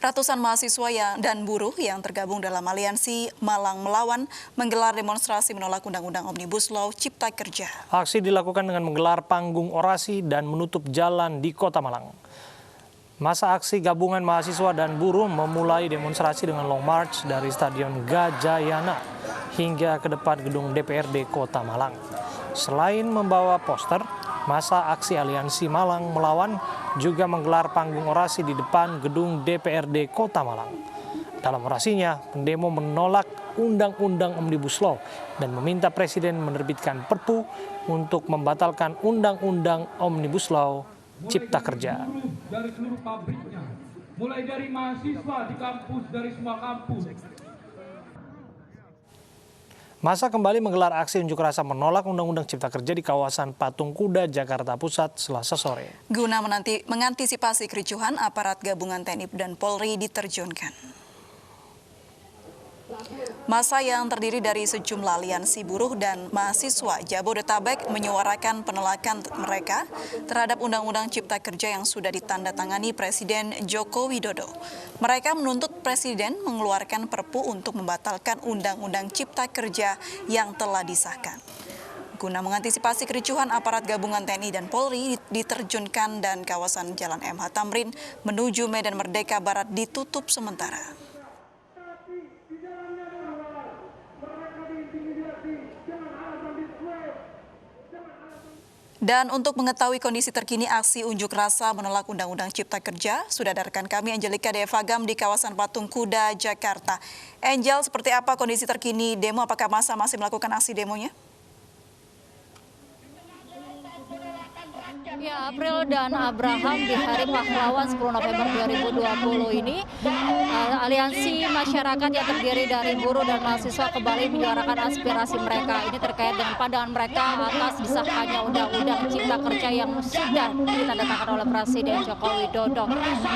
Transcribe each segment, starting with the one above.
Ratusan mahasiswa dan buruh yang tergabung dalam aliansi Malang Melawan menggelar demonstrasi menolak Undang-Undang Omnibus Law Cipta Kerja. Aksi dilakukan dengan menggelar panggung orasi dan menutup jalan di Kota Malang. Masa aksi gabungan mahasiswa dan buruh memulai demonstrasi dengan long march dari Stadion Gajayana hingga ke depan gedung DPRD Kota Malang. Selain membawa poster, masa aksi aliansi Malang Melawan juga menggelar panggung orasi di depan gedung DPRD Kota Malang. Dalam orasinya, pendemo menolak Undang-Undang Omnibus Law dan meminta Presiden menerbitkan Perpu untuk membatalkan Undang-Undang Omnibus Law Cipta Kerja. Dari seluruh pabriknya, mulai dari mahasiswa di kampus, dari semua kampus. Masa kembali menggelar aksi unjuk rasa menolak Undang-Undang Cipta Kerja di kawasan Patung Kuda, Jakarta Pusat, Selasa sore. Guna mengantisipasi kericuhan, aparat gabungan TNI dan Polri diterjunkan. Masa yang terdiri dari sejumlah aliansi buruh dan mahasiswa Jabodetabek menyuarakan penolakan mereka terhadap Undang-Undang Cipta Kerja yang sudah ditandatangani Presiden Joko Widodo. Mereka menuntut Presiden mengeluarkan Perpu untuk membatalkan Undang-Undang Cipta Kerja yang telah disahkan. Guna mengantisipasi kericuhan, aparat gabungan TNI dan Polri diterjunkan dan kawasan Jalan MH Tamrin menuju Medan Merdeka Barat ditutup sementara. Dan untuk mengetahui kondisi terkini aksi unjuk rasa menolak Undang-Undang Cipta Kerja, sudah ada rekan kami Angelika Devagam di kawasan Patung Kuda, Jakarta. Angel, seperti apa kondisi terkini demo? Apakah massa masih melakukan aksi demonya? Ya, April dan Abraham di Hari Pahlawan 10 November 2020 ini, aliansi masyarakat yang terdiri dari buruh dan mahasiswa kembali menyuarakan aspirasi mereka. Ini terkait dengan pandangan mereka atas disahkannya Undang-Undang Cipta Kerja yang sudah ditandatangani oleh Presiden Joko Widodo.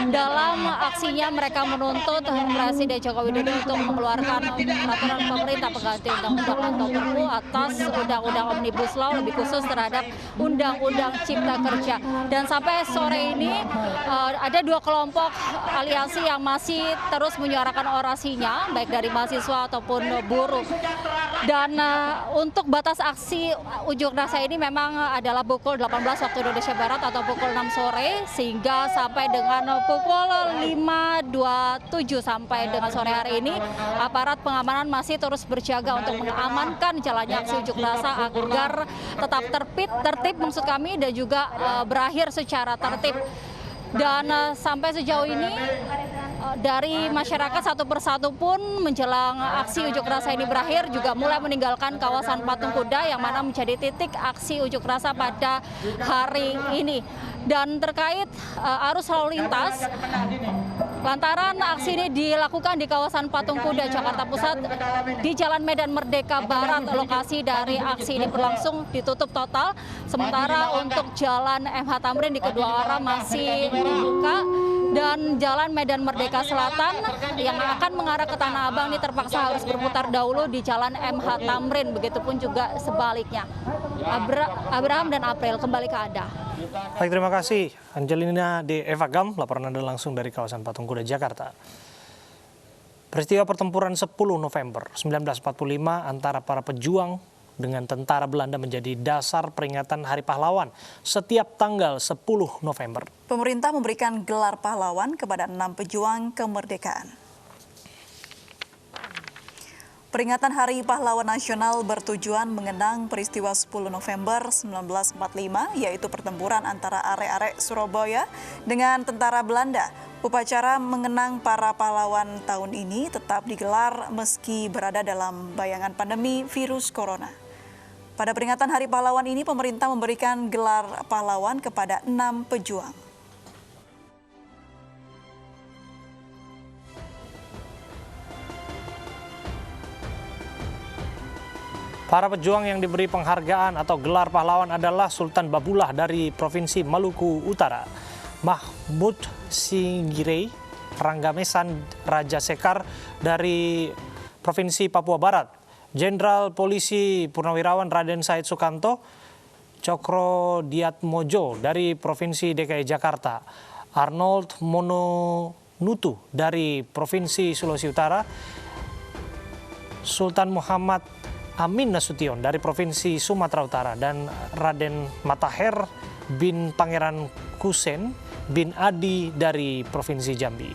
Dalam aksinya mereka menuntut Presiden Joko Widodo untuk mengeluarkan peraturan pemerintah pengganti Undang-Undang atau Perpu atas Undang-Undang Omnibus Law, lebih khusus terhadap Undang-Undang Cipta Kerja. Dan sampai sore ini ada dua kelompok aliansi yang masih terus menyuarakan orasinya, baik dari mahasiswa ataupun buruh. Dan untuk batas aksi unjuk rasa ini memang adalah pukul 18 waktu Indonesia Barat atau pukul 6 sore, sehingga sampai dengan pukul 5.27 sampai dengan sore hari ini, aparat pengamanan masih terus berjaga untuk mengamankan jalannya aksi unjuk rasa agar tetap tertib maksud kami, dan juga berakhir secara tertib. Dan sampai sejauh ini dari masyarakat satu persatu pun menjelang aksi unjuk rasa ini berakhir juga mulai meninggalkan kawasan Patung Kuda yang mana menjadi titik aksi unjuk rasa pada hari ini. Dan terkait arus lalu lintas, lantaran aksi ini dilakukan di kawasan Patung Kuda, Jakarta Pusat, di Jalan Medan Merdeka Barat, lokasi dari aksi ini berlangsung ditutup total. Sementara untuk Jalan MH Tamrin di kedua arah masih dibuka, dan Jalan Medan Merdeka Selatan yang akan mengarah ke Tanah Abang ini terpaksa harus berputar dahulu di Jalan MH Tamrin, begitupun juga sebaliknya. Abraham dan April, kembali ke Anda. Baik, terima kasih Angelina Devagam, laporan Anda langsung dari kawasan Patung Kuda, Jakarta. Peristiwa pertempuran 10 November 1945 antara para pejuang dengan tentara Belanda menjadi dasar peringatan Hari Pahlawan setiap tanggal 10 November. Pemerintah memberikan gelar pahlawan kepada 6 pejuang kemerdekaan. Peringatan Hari Pahlawan Nasional bertujuan mengenang peristiwa 10 November 1945, yaitu pertempuran antara arek-arek Surabaya dengan tentara Belanda. Upacara mengenang para pahlawan tahun ini tetap digelar meski berada dalam bayangan pandemi virus corona. Pada peringatan Hari Pahlawan ini, pemerintah memberikan gelar pahlawan kepada 6 pejuang. Para pejuang yang diberi penghargaan atau gelar pahlawan adalah Sultan Babullah dari Provinsi Maluku Utara, Mahmud Singgirei Ranggamesan Raja Sekar dari Provinsi Papua Barat, Jenderal Polisi Purnawirawan Raden Said Sukanto Cokro Diatmojo dari Provinsi DKI Jakarta, Arnold Mono Nutu dari Provinsi Sulawesi Utara, Sultan Muhammad Amin Nasution dari Provinsi Sumatera Utara, dan Raden Matahir bin Pangeran Kusen bin Adi dari Provinsi Jambi.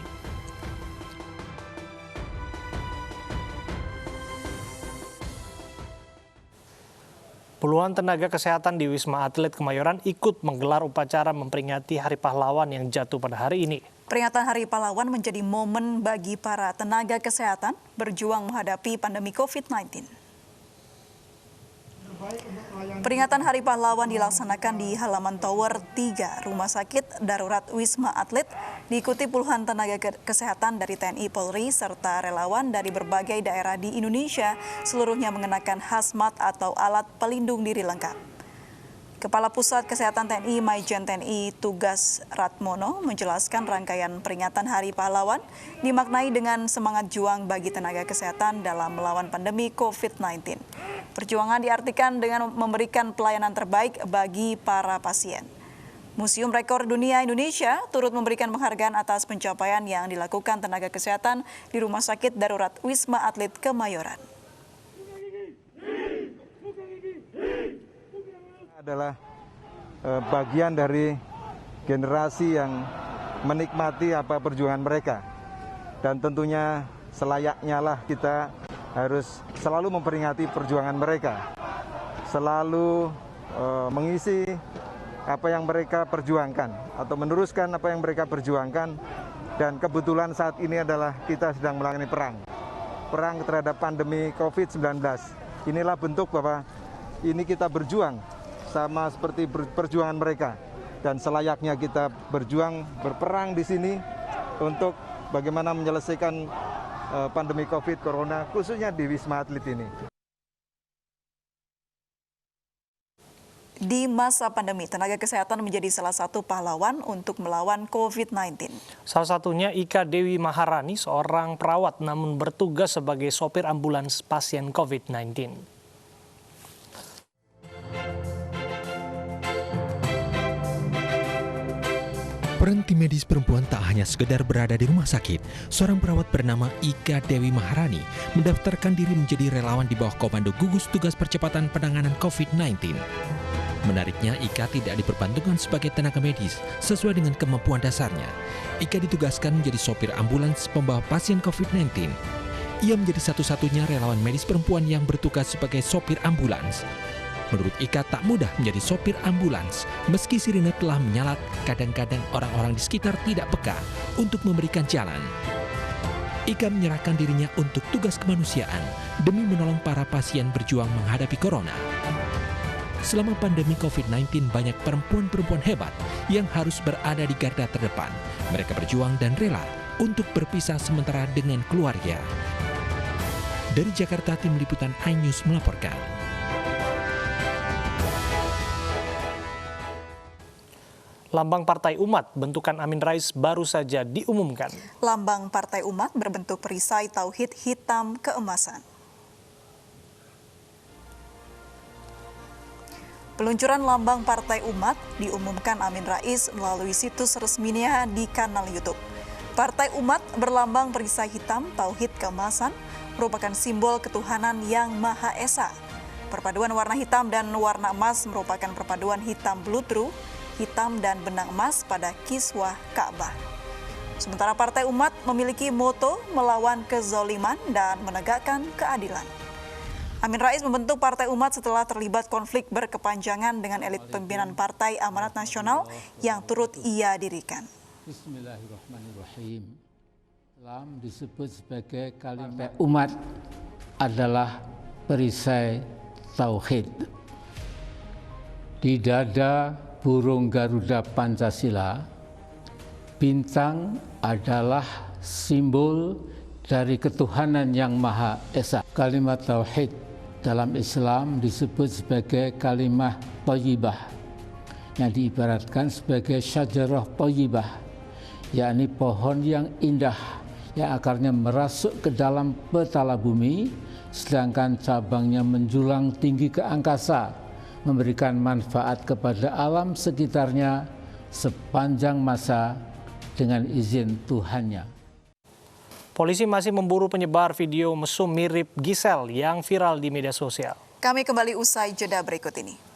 Puluhan tenaga kesehatan di Wisma Atlet Kemayoran ikut menggelar upacara memperingati Hari Pahlawan yang jatuh pada hari ini. Peringatan Hari Pahlawan menjadi momen bagi para tenaga kesehatan berjuang menghadapi pandemi COVID-19. Peringatan Hari Pahlawan dilaksanakan di halaman Tower 3 Rumah Sakit Darurat Wisma Atlet, diikuti puluhan tenaga kesehatan dari TNI Polri serta relawan dari berbagai daerah di Indonesia, seluruhnya mengenakan hazmat atau alat pelindung diri lengkap. Kepala Pusat Kesehatan TNI Maijen TNI Tugas Ratmono menjelaskan rangkaian peringatan Hari Pahlawan dimaknai dengan semangat juang bagi tenaga kesehatan dalam melawan pandemi COVID-19. Perjuangan diartikan dengan memberikan pelayanan terbaik bagi para pasien. Museum Rekor Dunia Indonesia turut memberikan penghargaan atas pencapaian yang dilakukan tenaga kesehatan di Rumah Sakit Darurat Wisma Atlet Kemayoran. Adalah bagian dari generasi yang menikmati perjuangan mereka, dan tentunya selayaknya lah kita harus selalu memperingati perjuangan mereka, selalu mengisi apa yang mereka perjuangkan atau meneruskan apa yang mereka perjuangkan. Dan kebetulan saat ini adalah kita sedang menangani perang terhadap pandemi COVID-19. Inilah bentuk bahwa ini kita berjuang sama seperti perjuangan mereka, dan selayaknya kita berperang di sini untuk bagaimana menyelesaikan pandemi COVID Corona, khususnya di Wisma Atlet ini. Di masa pandemi, tenaga kesehatan menjadi salah satu pahlawan untuk melawan COVID-19. Salah satunya Ika Dewi Maharani, seorang perawat namun bertugas sebagai sopir ambulans pasien COVID-19. Peran tim medis perempuan tak hanya sekedar berada di rumah sakit. Seorang perawat bernama Ika Dewi Maharani mendaftarkan diri menjadi relawan di bawah komando gugus tugas percepatan penanganan COVID-19. Menariknya, Ika tidak diperbantukan sebagai tenaga medis sesuai dengan kemampuan dasarnya. Ika ditugaskan menjadi sopir ambulans pembawa pasien COVID-19. Ia menjadi satu-satunya relawan medis perempuan yang bertugas sebagai sopir ambulans. Menurut Ika, tak mudah menjadi sopir ambulans. Meski sirine telah menyala, kadang-kadang orang-orang di sekitar tidak peka untuk memberikan jalan. Ika menyerahkan dirinya untuk tugas kemanusiaan demi menolong para pasien berjuang menghadapi corona. Selama pandemi COVID-19, banyak perempuan-perempuan hebat yang harus berada di garda terdepan. Mereka berjuang dan rela untuk berpisah sementara dengan keluarga. Dari Jakarta, tim liputan iNews melaporkan. Lambang Partai Umat bentukan Amin Rais baru saja diumumkan. Lambang Partai Umat berbentuk perisai tauhid hitam keemasan. Peluncuran lambang Partai Umat diumumkan Amin Rais melalui situs resminya di kanal YouTube. Partai Umat berlambang perisai hitam tauhid keemasan merupakan simbol ketuhanan yang Maha Esa. Perpaduan warna hitam dan warna emas merupakan perpaduan hitam bludru, hitam dan benang emas pada kiswah Ka'bah. Sementara Partai Umat memiliki moto melawan kezoliman dan menegakkan keadilan. Amin Rais membentuk Partai Umat setelah terlibat konflik berkepanjangan dengan elit pimpinan Partai Amanat Nasional yang turut ia dirikan. Bismillahirrahmanirrahim. Islam disebut sebagai kalimat umat adalah perisai tauhid. Di dada burung Garuda Pancasila, bintang adalah simbol dari ketuhanan yang Maha Esa. Kalimat tauhid dalam Islam disebut sebagai kalimah thayyibah, yang diibaratkan sebagai syajarah thayyibah, yakni pohon yang indah yang akarnya merasuk ke dalam petala bumi, sedangkan cabangnya menjulang tinggi ke angkasa, memberikan manfaat kepada alam sekitarnya sepanjang masa dengan izin Tuhannya. Polisi masih memburu penyebar video mesum mirip Giselle yang viral di media sosial. Kami kembali usai jeda berikut ini.